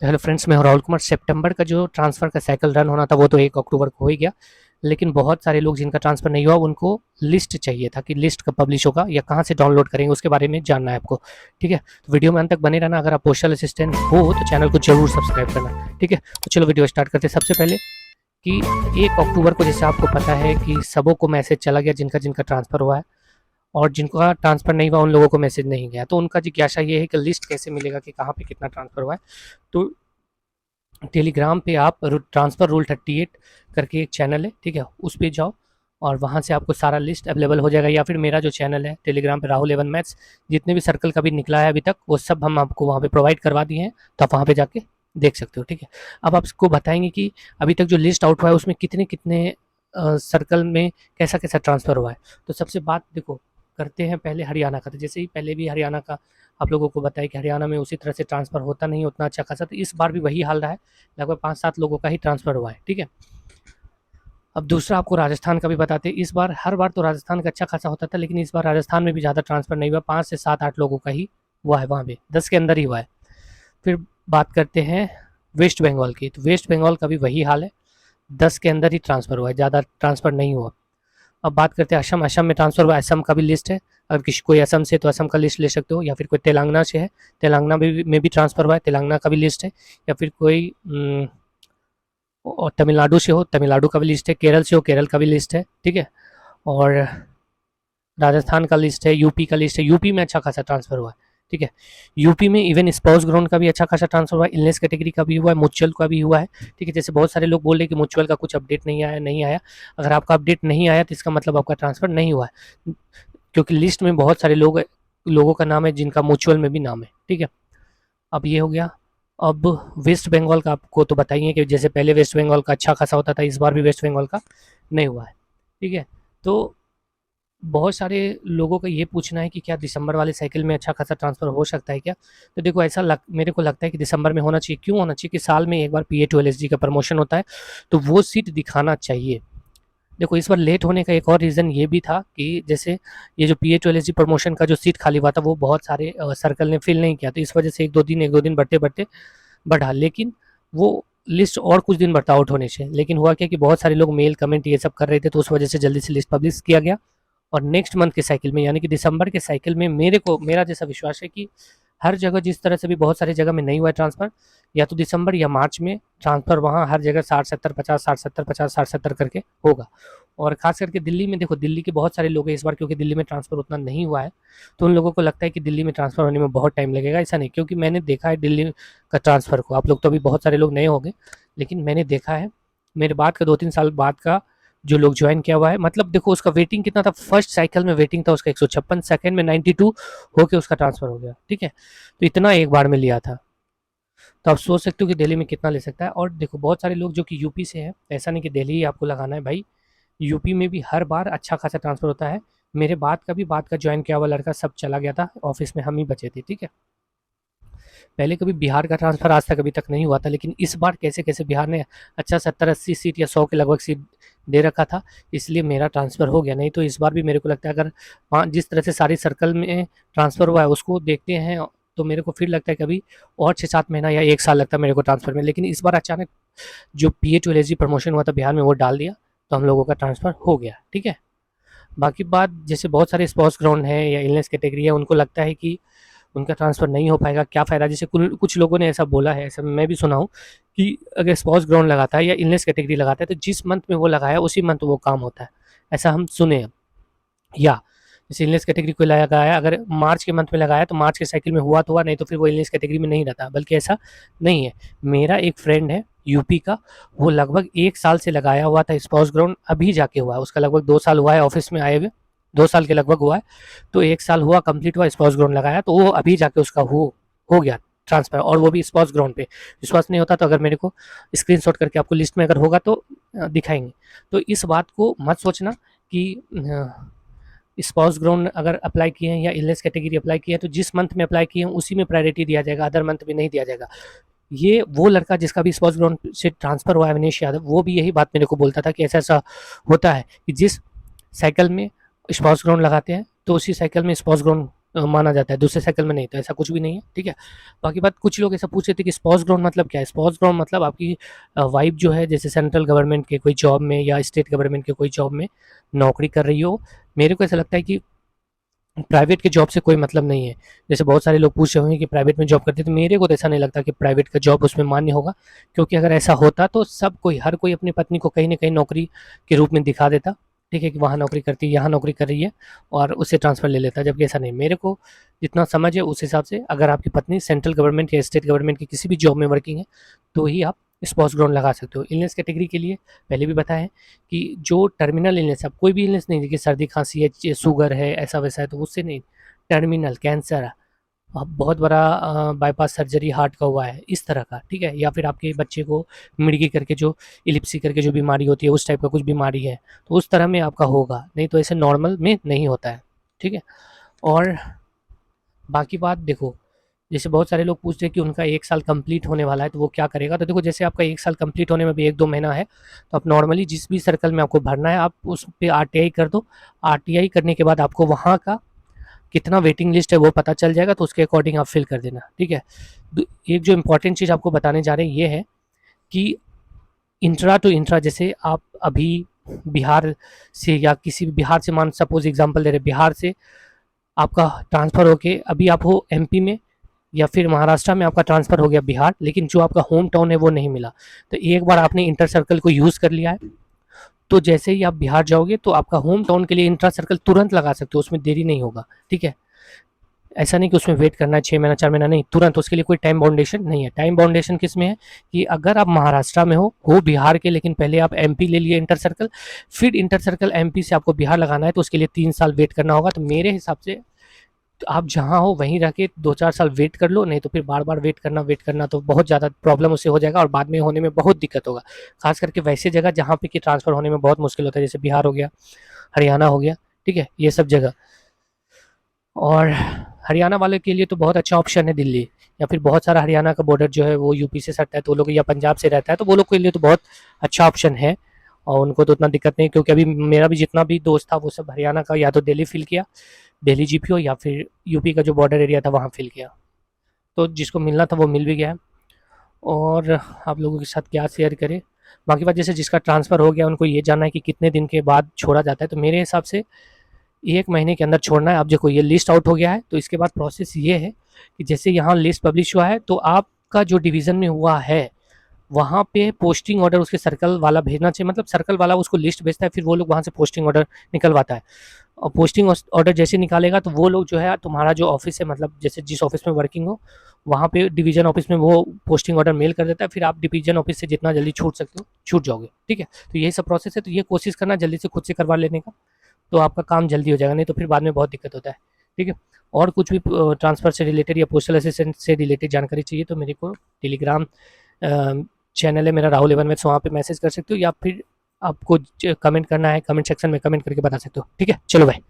Hello friends, मैं हूं राहुल कुमार। सितंबर का जो ट्रांसफ़र का साइकिल रन होना था वो तो 1 अक्टूबर को हो ही गया, लेकिन बहुत सारे लोग जिनका ट्रांसफ़र नहीं हुआ उनको लिस्ट चाहिए था कि लिस्ट कब पब्लिश होगा या कहाँ से डाउनलोड करेंगे, उसके बारे में जानना है आपको। ठीक है, तो वीडियो में अंत तक बने रहना। अगर आप पोस्टल असिस्टेंट हो तो चैनल को जरूर सब्सक्राइब करना। ठीक है, तो चलो वीडियो स्टार्ट करते हैं। सबसे पहले कि 1 अक्टूबर को जैसे आपको पता है कि सबों को मैसेज चला गया जिनका जिनका ट्रांसफ़र हुआ है, और जिनका ट्रांसफ़र नहीं हुआ उन लोगों को मैसेज नहीं गया। तो उनका जिज्ञासा ये है कि लिस्ट कैसे मिलेगा कि कहाँ पे कितना ट्रांसफ़र हुआ है। तो टेलीग्राम पे आप ट्रांसफ़र रूल 38 करके एक चैनल है, ठीक है, उस पे जाओ और वहाँ से आपको सारा लिस्ट अवेलेबल हो जाएगा। या फिर मेरा जो चैनल है टेलीग्राम पे, राहुल एवन मैथ्स, जितने भी सर्कल का भी निकला है अभी तक वो सब हम आपको वहाँ पे प्रोवाइड करवा दिए हैं, तो आप वहाँ पे जाके देख सकते हो। ठीक है, अब आपको बताएंगे कि अभी तक जो लिस्ट आउट हुआ है उसमें कितने कितने सर्कल में कैसा कैसा ट्रांसफ़र हुआ है। तो सबसे बात देखो करते हैं पहले हरियाणा का। तो जैसे ही पहले भी हरियाणा का आप लोगों को बताया कि हरियाणा में उसी तरह से ट्रांसफ़र होता नहीं है उतना अच्छा खासा, तो इस बार भी वही हाल रहा है। लगभग 5-7 लोगों का ही ट्रांसफ़र हुआ है। ठीक है, अब दूसरा आपको राजस्थान का भी बताते हैं। इस बार हर बार तो राजस्थान का अच्छा खासा होता था, लेकिन इस बार राजस्थान में भी ज़्यादा ट्रांसफ़र नहीं हुआ। 5 से 7-8 लोगों का ही हुआ है, वहाँ पे 10 के अंदर ही हुआ है। फिर बात करते हैं वेस्ट बंगाल की। तो वेस्ट बंगाल का भी वही हाल है, 10 के अंदर ही ट्रांसफ़र हुआ है, ज़्यादा ट्रांसफ़र नहीं हुआ। अब बात करते हैं असम। असम में ट्रांसफ़र हुआ, असम का भी लिस्ट है। अगर किसी कोई असम से तो असम का लिस्ट ले सकते हो, या फिर कोई तेलंगाना से है, तेलंगाना में भी ट्रांसफ़र हुआ है, तेलंगाना का भी लिस्ट है। या फिर कोई और तमिलनाडु से हो, तमिलनाडु का भी लिस्ट है। केरल से हो, केरल का भी लिस्ट है। ठीक है, और राजस्थान का लिस्ट है, यूपी का लिस्ट है। यूपी में अच्छा खासा ट्रांसफ़र हुआ है। ठीक है, यूपी में इवन स्पाउस ग्राउंड का भी अच्छा खासा ट्रांसफ़र हुआ है, इलनेस कैटेगरी का भी हुआ है, म्यूचुअल का भी हुआ है। ठीक है, जैसे बहुत सारे लोग बोल रहे हैं कि म्यूचुअल का कुछ अपडेट नहीं आया, नहीं आया। अगर आपका अपडेट नहीं आया तो इसका मतलब आपका ट्रांसफ़र नहीं हुआ है, क्योंकि लिस्ट में बहुत सारे लोगों का नाम है जिनका म्यूचुअल में भी नाम है। ठीक है, अब ये हो गया। अब वेस्ट बंगाल का आपको तो बताइए कि जैसे पहले वेस्ट बंगाल का अच्छा खासा होता था, इस बार भी वेस्ट बंगाल का नहीं हुआ है। ठीक है, तो बहुत सारे लोगों का ये पूछना है कि क्या दिसंबर वाले साइकिल में अच्छा खासा ट्रांसफ़र हो सकता है क्या? तो देखो मेरे को लगता है कि दिसंबर में होना चाहिए। क्यों होना चाहिए कि साल में एक बार PA2LSG का प्रमोशन होता है, तो वो सीट दिखाना चाहिए। देखो इस बार लेट होने का एक और रीज़न ये भी था कि जैसे ये जो PA2LSG प्रमोशन का जो सीट खाली हुआ था वो बहुत सारे सर्कल ने फिल नहीं किया, तो इस वजह से 1-2 दिन बढ़ते-बढ़ते बढ़ा। लेकिन वो लिस्ट और कुछ दिन बढ़ता आउट होने से, लेकिन हुआ क्या कि बहुत सारे लोग मेल कमेंट ये सब कर रहे थे, तो उस वजह से जल्दी से लिस्ट पब्लिश किया गया। और नेक्स्ट मंथ के साइकिल में यानी कि दिसंबर के साइकिल में मेरा जैसा विश्वास है कि हर जगह जिस तरह से भी बहुत सारी जगह में नहीं हुआ है ट्रांसफ़र, या तो दिसंबर या मार्च में ट्रांसफ़र वहाँ हर जगह 60-70-50, 60-70-50, 60-70 करके होगा। और ख़ास करके दिल्ली में देखो, दिल्ली के बहुत सारे लोग हैं इस बार, क्योंकि दिल्ली में ट्रांसफ़र उतना नहीं हुआ है, तो उन लोगों को लगता है कि दिल्ली में ट्रांसफ़र होने में बहुत टाइम लगेगा। ऐसा नहीं, क्योंकि मैंने देखा है दिल्ली का ट्रांसफ़र को। आप लोग तो अभी बहुत सारे लोग नए होंगे, लेकिन मैंने देखा है मेरे बाद का 2-3 साल बाद का जो लोग ज्वाइन किया हुआ है। मतलब देखो उसका वेटिंग कितना था, फर्स्ट साइकिल में वेटिंग था उसका 156, सेकंड में 92 होके उसका ट्रांसफ़र हो गया। ठीक है, तो इतना एक बार में लिया था। तो आप सोच सकते हो कि दिल्ली में कितना ले सकता है। और देखो बहुत सारे लोग जो कि यूपी से हैं, ऐसा नहीं कि दिल्ली ही आपको लगाना है भाई, यूपी में भी हर बार अच्छा खासा ट्रांसफ़र होता है। मेरे बाद का ज्वाइन किया हुआ लड़का सब चला गया था, ऑफिस में हम ही बचे थे। ठीक है, पहले कभी बिहार का ट्रांसफ़र आज तक अभी तक नहीं हुआ था, लेकिन इस बार कैसे-कैसे बिहार ने अच्छा 70-80 सीट या 100 के लगभग सीट दे रखा था, इसलिए मेरा ट्रांसफ़र हो गया। नहीं तो इस बार भी मेरे को लगता है अगर जिस तरह से सारी सर्कल में ट्रांसफ़र हुआ है उसको देखते हैं, तो मेरे को फिर लगता है कि अभी और 6-7 महीना या 1 साल लगता है मेरे को ट्रांसफ़र में। लेकिन इस बार अचानक जो PA2LSG प्रमोशन हुआ था बिहार में वो डाल दिया, तो हम लोगों का ट्रांसफ़र हो गया। ठीक है, बाकी बात जैसे बहुत सारे स्पोर्ट्स ग्राउंड हैं या इलनेस कैटेगरी है, उनको लगता है कि उनका ट्रांसफ़र नहीं हो पाएगा, क्या फ़ायदा? जैसे कुछ लोगों ने ऐसा बोला है, ऐसा मैं भी सुना हूँ कि अगर स्पोर्ट्स ग्राउंड लगाता है या इलनेस कैटेगरी लगाता है तो जिस मंथ में वो लगाया उसी मंथ वो काम होता है, ऐसा हम सुने हैं। या जैसे इलनेस कैटेगरी कोई लगाया, अगर मार्च के मंथ में लगाया तो मार्च के साइकिल में हुआ तो हुआ, नहीं तो फिर वो इलनेस कैटेगरी में नहीं रहता। बल्कि ऐसा नहीं है। मेरा एक फ्रेंड है यूपी का, वो लगभग 1 साल से लगाया हुआ था स्पोर्ट्स ग्राउंड, अभी जाके हुआ है उसका, लगभग 2 साल हुआ है ऑफिस में आए हुए, 2 साल के लगभग हुआ है। तो 1 साल हुआ कंप्लीट हुआ स्पोर्ट्स ग्राउंड लगाया, तो वो अभी जाके उसका हो गया ट्रांसफ़र, और वो भी स्पोर्ट्स ग्राउंड पे। विश्वास नहीं होता तो अगर मेरे को स्क्रीनशॉट करके आपको लिस्ट में अगर होगा तो दिखाएँगे। तो इस बात को मत सोचना कि स्पोर्ट्स ग्राउंड अगर अप्लाई किए हैं या इलनेस कैटेगरी अप्लाई किए हैं तो जिस मंथ में अप्लाई किए हैं उसी में प्रायोरिटी दिया जाएगा, अदर मंथ में नहीं दिया जाएगा। ये वो लड़का जिसका भी स्पोर्ट्स ग्राउंड से ट्रांसफ़र हुआ है, विनेश यादव, वो भी यही बात मेरे को बोलता था कि ऐसा-ऐसा होता है कि जिस साइकिल में स्पोर्ट्स ग्राउंड लगाते हैं तो उसी साइकिल में स्पोर्ट्स ग्राउंड माना जाता है, दूसरे साइकिल में नहीं, तो ऐसा कुछ भी नहीं है, ठीक है। बाकी बात, कुछ लोग ऐसा पूछ रहे थे कि स्पाउस ग्राउंड मतलब क्या है? स्पाउस ग्राउंड मतलब आपकी वाइफ जो है, जैसे सेंट्रल गवर्नमेंट के कोई जॉब में या स्टेट गवर्नमेंट के कोई जॉब में नौकरी कर रही हो। मेरे को ऐसा लगता है कि प्राइवेट के जॉब से कोई मतलब नहीं है। जैसे बहुत सारे लोग पूछ रहे होंगे कि प्राइवेट में जॉब करते हैं, तो मेरे को तो ऐसा नहीं लगता कि प्राइवेट का जॉब उसमें मान्य होगा, क्योंकि अगर ऐसा होता तो सब कोई, हर कोई अपनी पत्नी को कहीं न कहीं नौकरी के रूप में दिखा देता, ठीक है, कि वहाँ नौकरी करती है, यहाँ नौकरी कर रही है, और उससे ट्रांसफ़र ले लेता, जबकि ऐसा नहीं। मेरे को जितना समझ है उस हिसाब से, अगर आपकी पत्नी सेंट्रल गवर्नमेंट या स्टेट गवर्नमेंट की किसी भी जॉब में वर्किंग है, तो ही आप स्पाउस ग्राउंड लगा सकते हो। इलनेस कैटेगरी के लिए पहले भी बताया है कि जो टर्मिनल इलनेस है, अब कोई भी इलनेस नहीं है कि सर्दी खांसी है, शुगर है, ऐसा वैसा है, तो उससे नहीं। टर्मिनल कैंसर, बहुत बड़ा बाईपास सर्जरी हार्ट का हुआ है, इस तरह का, ठीक है, या फिर आपके बच्चे को मिर्गी करके जो इलिप्सी करके जो बीमारी होती है, उस टाइप का कुछ बीमारी है, तो उस तरह में आपका होगा, नहीं तो ऐसे नॉर्मल में नहीं होता है, ठीक है। और बाकी बात देखो, जैसे बहुत सारे लोग पूछते हैं कि उनका 1 साल कंप्लीट होने वाला है, तो वो क्या करेगा? तो देखो, जैसे आपका 1 साल कंप्लीट होने में भी 1-2 महीना है, तो आप नॉर्मली जिस भी सर्कल में आपको भरना है, आप उस पे आरटीआई कर दो। आरटीआई करने के बाद आपको वहाँ का कितना वेटिंग लिस्ट है वो पता चल जाएगा, तो उसके अकॉर्डिंग आप फिल कर देना, ठीक है। एक जो इंपॉर्टेंट चीज़ आपको बताने जा रहे हैं ये है कि इंट्रा टू इंट्रा, जैसे आप अभी बिहार से, या किसी भी बिहार से, मान सपोज एग्जांपल दे रहे, बिहार से आपका ट्रांसफ़र होके अभी आप हो एमपी में, या फिर महाराष्ट्र में आपका ट्रांसफ़र हो गया बिहार, लेकिन जो आपका होम टाउन है वो नहीं मिला। तो एक बार आपने इंटर सर्कल को यूज़ कर लिया है, तो जैसे ही आप बिहार जाओगे तो आपका होम टाउन के लिए इंट्रा सर्कल तुरंत लगा सकते हो, उसमें देरी नहीं होगा, ठीक है। ऐसा नहीं कि उसमें वेट करना है 6 महीना 4 महीना, नहीं, तुरंत, उसके लिए कोई टाइम बाउंडेशन नहीं है। टाइम बाउंडेशन किस में है कि अगर आप महाराष्ट्र में हो बिहार के, लेकिन पहले आप एमपी ले लिए इंटर सर्कल, फिर इंटर सर्कल एमपी से आपको बिहार लगाना है, तो उसके लिए 3 साल वेट करना होगा। तो मेरे हिसाब से तो आप जहाँ हो वहीं रह के 2-4 साल वेट कर लो, नहीं तो फिर बार-बार वेट करना तो बहुत ज़्यादा प्रॉब्लम उससे हो जाएगा, और बाद में होने में बहुत दिक्कत होगा। ख़ास करके वैसे जगह जहाँ पे कि ट्रांसफ़र होने में बहुत मुश्किल होता है, जैसे बिहार हो गया, हरियाणा हो गया, ठीक है? ये सब जगह। और हरियाणा वाले के लिए तो बहुत अच्छा ऑप्शन है दिल्ली, या फिर बहुत सारा हरियाणा का बॉर्डर जो है वो यूपी से सटता है, तो वो लोग, या पंजाब से रहता है, तो वो लोग के लिए तो बहुत अच्छा ऑप्शन है, और उनको तो उतना दिक्कत नहीं, क्योंकि अभी मेरा भी जितना भी दोस्त था वो सब हरियाणा का, या तो दिल्ली फ़िल किया, दिल्ली जीपीओ, या फिर यूपी का जो बॉर्डर एरिया था वहाँ फ़िल किया। तो जिसको मिलना था वो मिल भी गया है। और आप लोगों के साथ क्या शेयर करें? बाकी बात, जैसे जिसका ट्रांसफ़र हो गया उनको ये जानना है कि कितने दिन के बाद छोड़ा जाता है, तो मेरे हिसाब से 1 महीने के अंदर छोड़ना है। अब देखो, ये लिस्ट आउट हो गया है, तो इसके बाद प्रोसेस ये है कि जैसे यहाँ लिस्ट पब्लिश हुआ है, तो आपका जो डिवीज़न में हुआ है, वहाँ पे पोस्टिंग ऑर्डर उसके सर्कल वाला भेजना चाहिए, मतलब सर्कल वाला उसको लिस्ट भेजता है, फिर वो लोग वहाँ से पोस्टिंग ऑर्डर निकलवाता है। और पोस्टिंग ऑर्डर जैसे निकालेगा, तो वो लोग जो है, तुम्हारा जो ऑफिस है, मतलब जैसे जिस ऑफिस में वर्किंग हो, वहाँ पे डिवीज़न ऑफिस में वो पोस्टिंग ऑर्डर मेल कर देता है, फिर आप डिवीज़न ऑफिस से जितना जल्दी छूट सकते हो छूट जाओगे, ठीक है। तो यही सब प्रोसेस है, तो ये कोशिश करना जल्दी से खुद से करवा लेने का, तो आपका काम जल्दी हो जाएगा, नहीं तो फिर बाद में बहुत दिक्कत होता है, ठीक है। और कुछ भी ट्रांसफ़र से रिलेटेड या पोस्टल असिस्टेंट से रिलेटेड जानकारी चाहिए, तो मेरे को टेलीग्राम चैनल है मेरा, राहुल एवन मैथ्स, वहाँ पे मैसेज कर सकते हो, या फिर आपको कमेंट करना है, कमेंट सेक्शन में कमेंट करके बता सकते हो, ठीक है। चलो भाई।